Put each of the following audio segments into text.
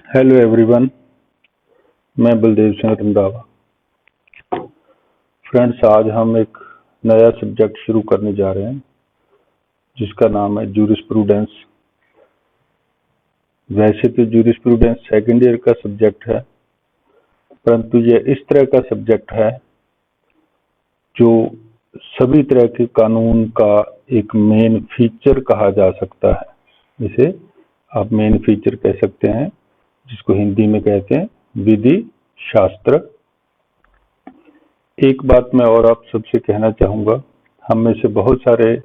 Hello everyone, मैं Baldev Singh Randhawa. Friends, आज हम एक नया सब्जेक्ट शुरू करने जा रहे हैं जिसका नाम है जूरिस्प्रूडेंस। वैसे तो जूरिस्प्रूडेंस सेकेंड ईयर का सब्जेक्ट है, परंतु यह इस तरह का सब्जेक्ट है जो सभी तरह के कानून का एक मेन फीचर कहा जा सकता है। इसे आप मेन फीचर कह सकते हैं, जिसको हिंदी में कहते हैं विधि शास्त्र। एक बात मैं और आप सबसे कहना चाहूँगा, हम में से बहुत सारे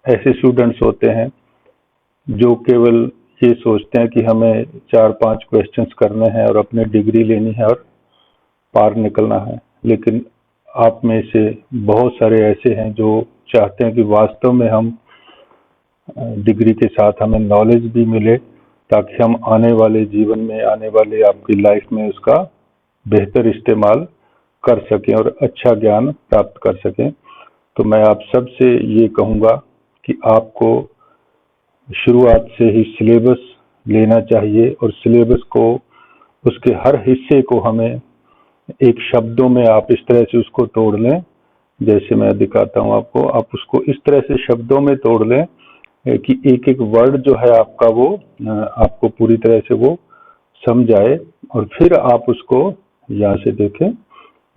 ऐसे स्टूडेंट्स होते हैं जो केवल ये सोचते हैं कि हमें 4-5 क्वेश्चंस करने हैं और अपनी डिग्री लेनी है और पार निकलना है। लेकिन आप में से बहुत सारे ऐसे हैं जो चाहते हैं कि वास्तव में हम डिग्री के साथ हमें नॉलेज भी मिले, ताकि हम आने वाले जीवन में, आने वाले आपकी लाइफ में उसका बेहतर इस्तेमाल कर सकें और अच्छा ज्ञान प्राप्त कर सकें। तो मैं आप सबसे ये कहूँगा कि आपको शुरुआत से ही सिलेबस लेना चाहिए और सिलेबस को, उसके हर हिस्से को हमें एक शब्दों में आप इस तरह से उसको तोड़ लें, जैसे मैं दिखाता हूँ आपको। आप उसको इस तरह से शब्दों में तोड़ लें कि एक एक वर्ड जो है आपका वो आपको पूरी तरह से वो समझ आए, और फिर आप उसको यहाँ से देखें,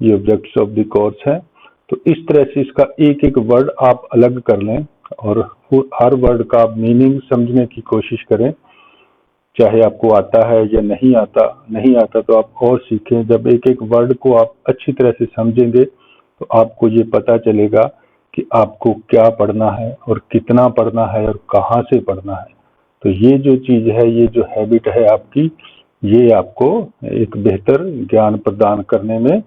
ये ऑब्जेक्ट्स ऑफ द कोर्स है। तो इस तरह से इसका एक एक वर्ड आप अलग कर लें और हर वर्ड का आप मीनिंग समझने की कोशिश करें, चाहे आपको आता है या नहीं आता तो आप और सीखें। जब एक एक वर्ड को आप अच्छी तरह से समझेंगे तो आपको ये पता चलेगा कि आपको क्या पढ़ना है और कितना पढ़ना है और कहाँ से पढ़ना है। तो ये जो चीज़ है, ये जो हैबिट है आपकी, ये आपको एक बेहतर ज्ञान प्रदान करने में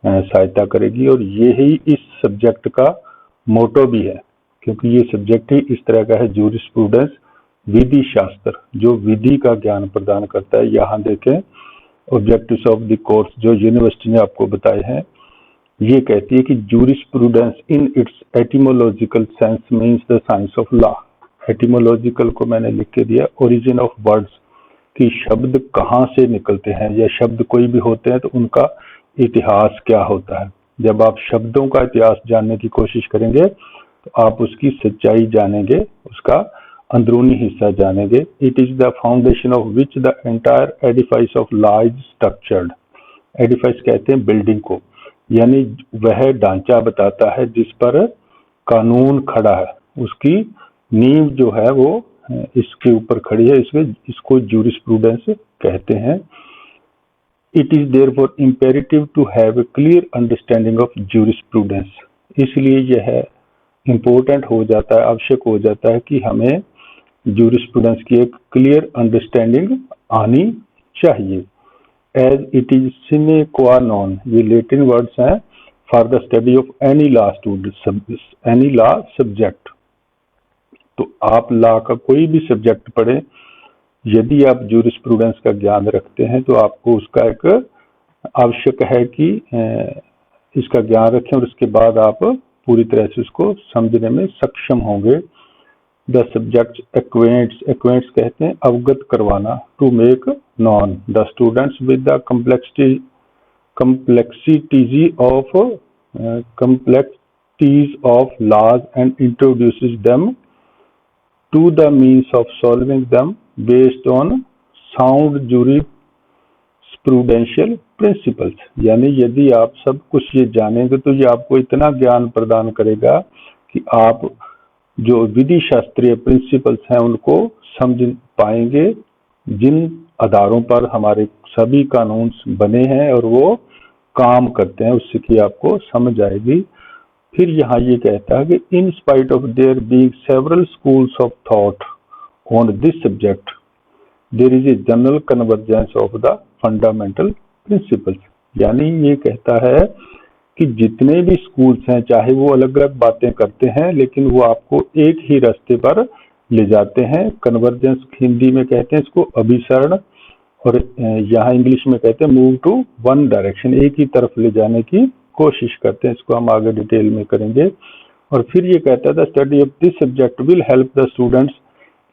सहायता करेगी। और यही इस सब्जेक्ट का मोटो भी है, क्योंकि ये सब्जेक्ट ही इस तरह का है, जूरिस्प्रूडेंस, विधि शास्त्र, जो विधि का ज्ञान प्रदान करता है। यहाँ देखें, ऑब्जेक्टिव्स ऑफ द कोर्स जो यूनिवर्सिटी ने आपको बताए हैं, ये कहती है कि jurisprudence in its etymological sense means the science of law. Etymological को मैंने लिख के दिया, ओरिजिन ऑफ वर्ड्स, कि शब्द कहाँ से निकलते हैं, या शब्द कोई भी होते हैं तो उनका इतिहास क्या होता है। जब आप शब्दों का इतिहास जानने की कोशिश करेंगे तो आप उसकी सच्चाई जानेंगे, उसका अंदरूनी हिस्सा जानेंगे। It is the foundation of which the entire edifice of law is structured. Edifice कहते हैं बिल्डिंग को, यानी वह ढांचा बताता है जिस पर कानून खड़ा है, उसकी नींव जो है वो इसके ऊपर खड़ी है, इसको जूरिस्प्रूडेंस कहते हैं। It is therefore imperative to have a clear understanding of jurisprudence. इसलिए यह इम्पोर्टेंट हो जाता है, आवश्यक हो जाता है कि हमें जूरिस्प्रूडेंस की एक क्लियर अंडरस्टैंडिंग आनी चाहिए। एज इट इज सिने क्वा नॉन, ये लैटिन वर्ड्स हैं for the study of any law student, any law subject. तो आप लॉ का कोई भी सब्जेक्ट पढ़ें, यदि आप जूरिस्प्रूडेंस का ज्ञान रखते हैं तो आपको उसका एक आवश्यक है कि इसका ज्ञान रखें, और उसके बाद आप पूरी तरह से उसको समझने में सक्षम होंगे। द सब्जेक्ट एक्वेंट्स कहते हैं अवगत करवाना, to make known the students with the complexities of laws and introduces them to the means of solving them based on sound jurisprudential principles। यानी यदि आप सब कुछ ये जानेंगे तो ये आपको इतना ज्ञान प्रदान करेगा कि आप जो विधि शास्त्रीय प्रिंसिपल्स हैं उनको समझ पाएंगे, जिन आधारों पर हमारे सभी कानून बने हैं और वो काम करते हैं, उससे कि आपको समझ आएगी। फिर यहाँ ये कहता है कि in spite of there being several schools of thought on this subject, there is a general convergence of the fundamental principles. यानी ये कहता है कि जितने भी स्कूल्स हैं, चाहे वो अलग अलग बातें करते हैं, लेकिन वो आपको एक ही रास्ते पर ले जाते हैं। कन्वर्जेंस हिंदी में कहते हैं इसको अभिसरण, और यहाँ इंग्लिश में कहते हैं मूव टू वन डायरेक्शन, एक ही तरफ ले जाने की कोशिश करते हैं। इसको हम आगे डिटेल में करेंगे। और फिर ये कहता है the study of this subject will help the students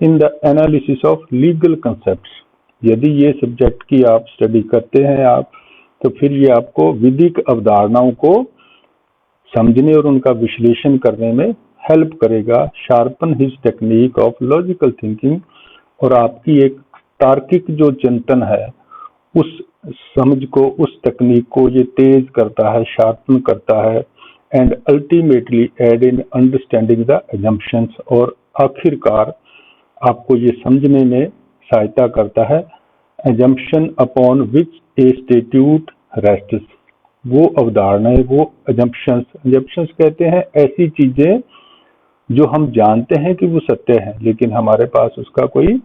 in the analysis of legal concepts. यदि ये सब्जेक्ट की आप स्टडी करते हैं आप, तो फिर ये आपको विधिक अवधारणाओं को समझने और उनका विश्लेषण करने में हेल्प करेगा। Sharpen his technique of logical thinking, और आपकी एक तार्किक जो चिंतन है उस समझ को, उस तकनीक को ये तेज करता है, शार्पन करता है। And ultimately aid in understanding the assumptions, और आखिरकार आपको ये समझने में सहायता करता है assumption upon which a statute rests। वो अवधारणाएं, वो assumptions कहते हैं ऐसी चीजें जो हम जानते हैं कि वो सत्य है, लेकिन हमारे पास उसका कोई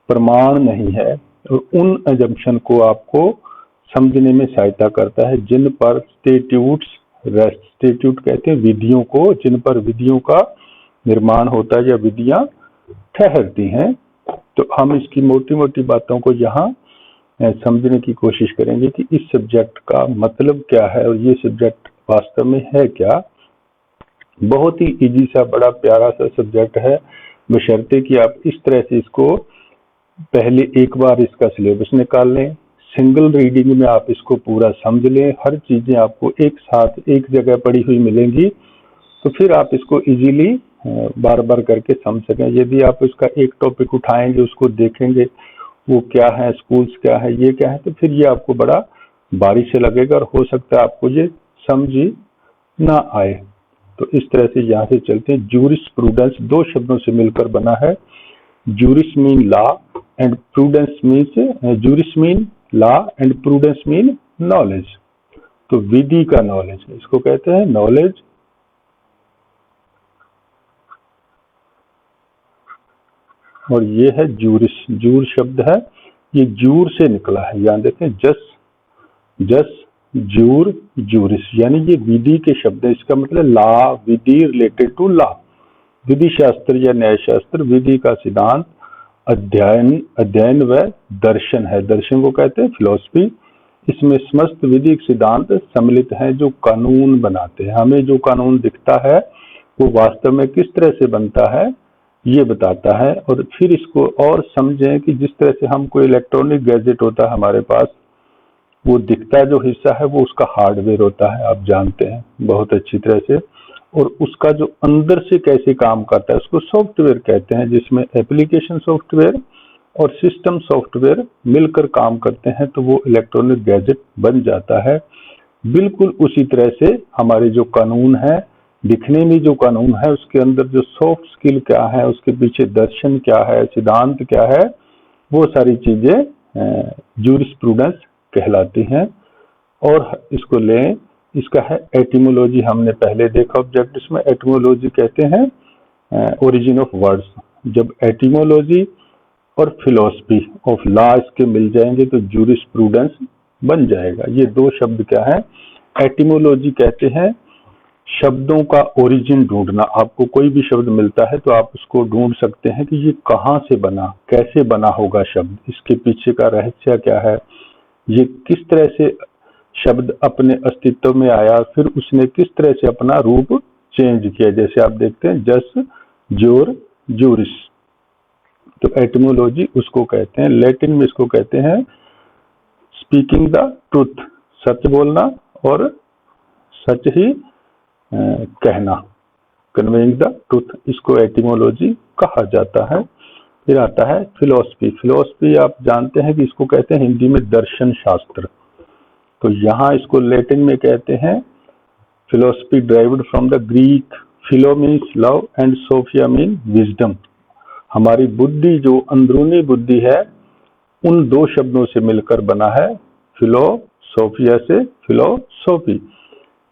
प्रमाण नहीं है, और उन assumption को आपको समझने में सहायता करता है जिन पर statutes rest। स्टेट्यूट कहते हैं विधियों को, जिन पर विधियों का निर्माण होता है या विधियां ठहरती हैं। तो हम इसकी मोटी मोटी बातों को यहाँ समझने की कोशिश करेंगे कि इस सब्जेक्ट का मतलब क्या है और ये सब्जेक्ट वास्तव में है क्या। बहुत ही इजी सा, बड़ा प्यारा सा सब्जेक्ट है, बशर्ते कि आप इस तरह से इसको पहले एक बार इसका सिलेबस निकाल लें, सिंगल रीडिंग में आप इसको पूरा समझ लें, हर चीजें आपको एक साथ एक जगह पड़ी हुई मिलेंगी, तो फिर आप इसको इजीली बार बार करके समझ सकें। यदि आप इसका एक टॉपिक उठाएंगे, उसको देखेंगे वो क्या है, स्कूल्स क्या है, ये क्या है, तो फिर ये आपको बड़ा भारी से लगेगा और हो सकता है आपको ये समझ ही ना आए। तो इस तरह से यहाँ से चलते हैं। ज्यूरिस्प्रूडेंस दो शब्दों से मिलकर बना है। Juris mean law and prudence means, juris mean law and prudence mean knowledge. तो विधि का नॉलेज, इसको कहते हैं नॉलेज। और ये है ज्यूरिस, ज्यूर शब्द है, ये ज्यूर से निकला है। यहाँ देखें, जस ज्यूर ज्यूरिस, यानी ये विधि के शब्द है। इसका मतलब लॉ, विधि रिलेटेड टू लॉ, विधि शास्त्र या न्याय शास्त्र, विधि का सिद्धांत, अध्ययन व दर्शन है। दर्शन को कहते हैं फिलॉसफी। इसमें समस्त विधिक सिद्धांत सम्मिलित हैं जो कानून बनाते हैं। हमें जो कानून दिखता है वो वास्तव में किस तरह से बनता है ये बताता है। और फिर इसको और समझें कि जिस तरह से हम कोई इलेक्ट्रॉनिक गैजेट होता है हमारे पास, वो दिखता जो हिस्सा है वो उसका हार्डवेयर होता है, आप जानते हैं बहुत अच्छी तरह से। और उसका जो अंदर से कैसे काम करता है उसको सॉफ्टवेयर कहते हैं, जिसमें एप्लीकेशन सॉफ्टवेयर और सिस्टम सॉफ्टवेयर मिलकर काम करते हैं, तो वो इलेक्ट्रॉनिक गैजेट बन जाता है। बिल्कुल उसी तरह से हमारे जो कानून है, दिखने में जो कानून है उसके अंदर जो सॉफ्ट स्किल क्या है, उसके पीछे दर्शन क्या है, सिद्धांत क्या है, वो सारी चीजें ज्यूरिस्प्रूडेंस कहलाती हैं। और इसको लें, इसका है एटिमोलॉजी। हमने पहले देखा ऑब्जेक्ट, इसमें एटिमोलॉजी कहते हैं ओरिजिन ऑफ वर्ड्स। जब एटिमोलॉजी और फिलॉसफी ऑफ लॉ इसके मिल जाएंगे तो ज्यूरिस्प्रूडेंस बन जाएगा। ये दो शब्द क्या है, एटिमोलॉजी कहते हैं शब्दों का ओरिजिन ढूंढना। आपको कोई भी शब्द मिलता है तो आप उसको ढूंढ सकते हैं कि ये कहाँ से बना, कैसे बना होगा शब्द, इसके पीछे का रहस्य क्या है, ये किस तरह से शब्द अपने अस्तित्व में आया, फिर उसने किस तरह से अपना रूप चेंज किया। जैसे आप देखते हैं जस ज्योर ज्यूरिस, तो एटिमोलॉजी उसको कहते हैं। लैटिन में इसको कहते हैं स्पीकिंग द ट्रूथ, सच बोलना और सच ही कहना, कन्वेइंग द ट्रूथ, इसको एटिमोलॉजी कहा जाता है। फिर आता है फिलॉसफी। फिलॉसफी आप जानते हैं कि इसको कहते हैं हिंदी में दर्शन शास्त्र। तो यहाँ इसको लैटिन में कहते हैं philosophy derived from the Greek, philo means love and sophia mean wisdom. हमारी बुद्धि, जो अंदरूनी बुद्धि है, उन दो शब्दों से मिलकर बना है, फिलोसोफिया से फिलोसॉफी।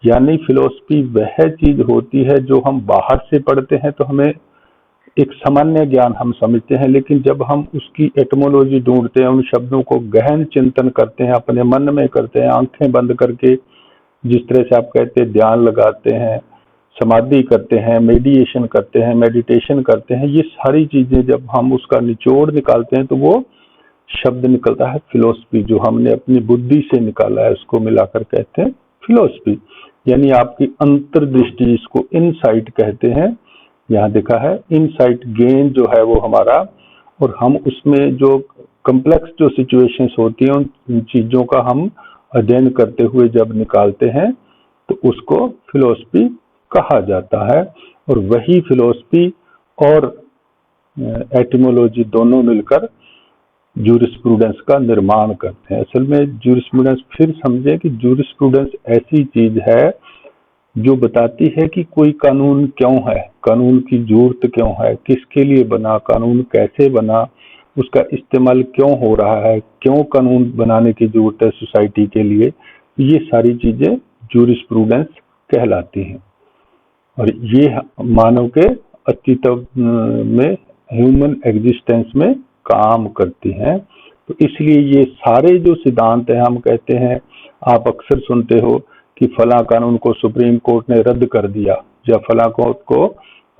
यानी फिलॉसफी वह चीज होती है जो हम बाहर से पढ़ते हैं तो हमें एक सामान्य ज्ञान हम समझते हैं, लेकिन जब हम उसकी एटमोलॉजी ढूंढते हैं, उन शब्दों को गहन चिंतन करते हैं, अपने मन में करते हैं, आंखें बंद करके, जिस तरह से आप कहते हैं ध्यान लगाते हैं, समाधि करते हैं, मेडिटेशन करते हैं, ये सारी चीजें जब हम उसका निचोड़ निकालते हैं तो वो शब्द निकलता है फिलॉसफी, जो हमने अपनी बुद्धि से निकाला है, उसको मिलाकर कहते हैं फिलॉसफी। यानी आपकी अंतर्दृष्टि, इसको इनसाइट कहते हैं। यहाँ देखा है इनसाइट गेन जो है वो हमारा, और हम उसमें जो कॉम्प्लेक्स जो सिचुएशंस होती हैं उन चीजों का हम अध्ययन करते हुए जब निकालते हैं तो उसको फिलॉसफी कहा जाता है। और वही फिलॉसफी और एटिमोलॉजी दोनों मिलकर जूरिस्प्रूडेंस का निर्माण करते हैं। असल में जूरिस्प्रूडेंस, फिर समझे कि जूरिस्प्रूडेंस ऐसी चीज है जो बताती है कि कोई कानून क्यों है, कानून की जरूरत क्यों है, किसके लिए बना, कानून कैसे बना, उसका इस्तेमाल क्यों हो रहा है, क्यों कानून बनाने की जरूरत है सोसाइटी के लिए। ये सारी चीजें जूरिस्प्रूडेंस कहलाती हैं और ये मानव के अस्तित्व में, ह्यूमन एग्जिस्टेंस में काम करती हैं। तो इसलिए ये सारे जो सिद्धांत हैं, हम कहते हैं, आप अक्सर सुनते हो कि फला कानून को सुप्रीम कोर्ट ने रद्द कर दिया या फला कोर्ट को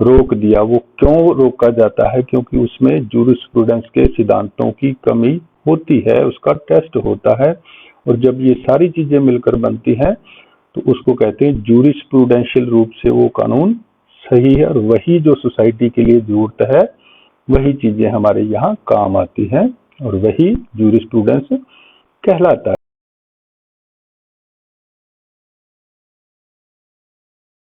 रोक दिया। वो क्यों रोका जाता है? क्योंकि उसमें जूरिस्प्रूडेंस के सिद्धांतों की कमी होती है, उसका टेस्ट होता है। और जब ये सारी चीजें मिलकर बनती हैं तो उसको कहते हैं जूरिस्प्रूडेंशियल रूप से वो कानून सही है और वही जो सोसाइटी के लिए जरूरत है, वही चीजें हमारे यहाँ काम आती हैं और वही जूरिस्प्रूडेंस कहलाता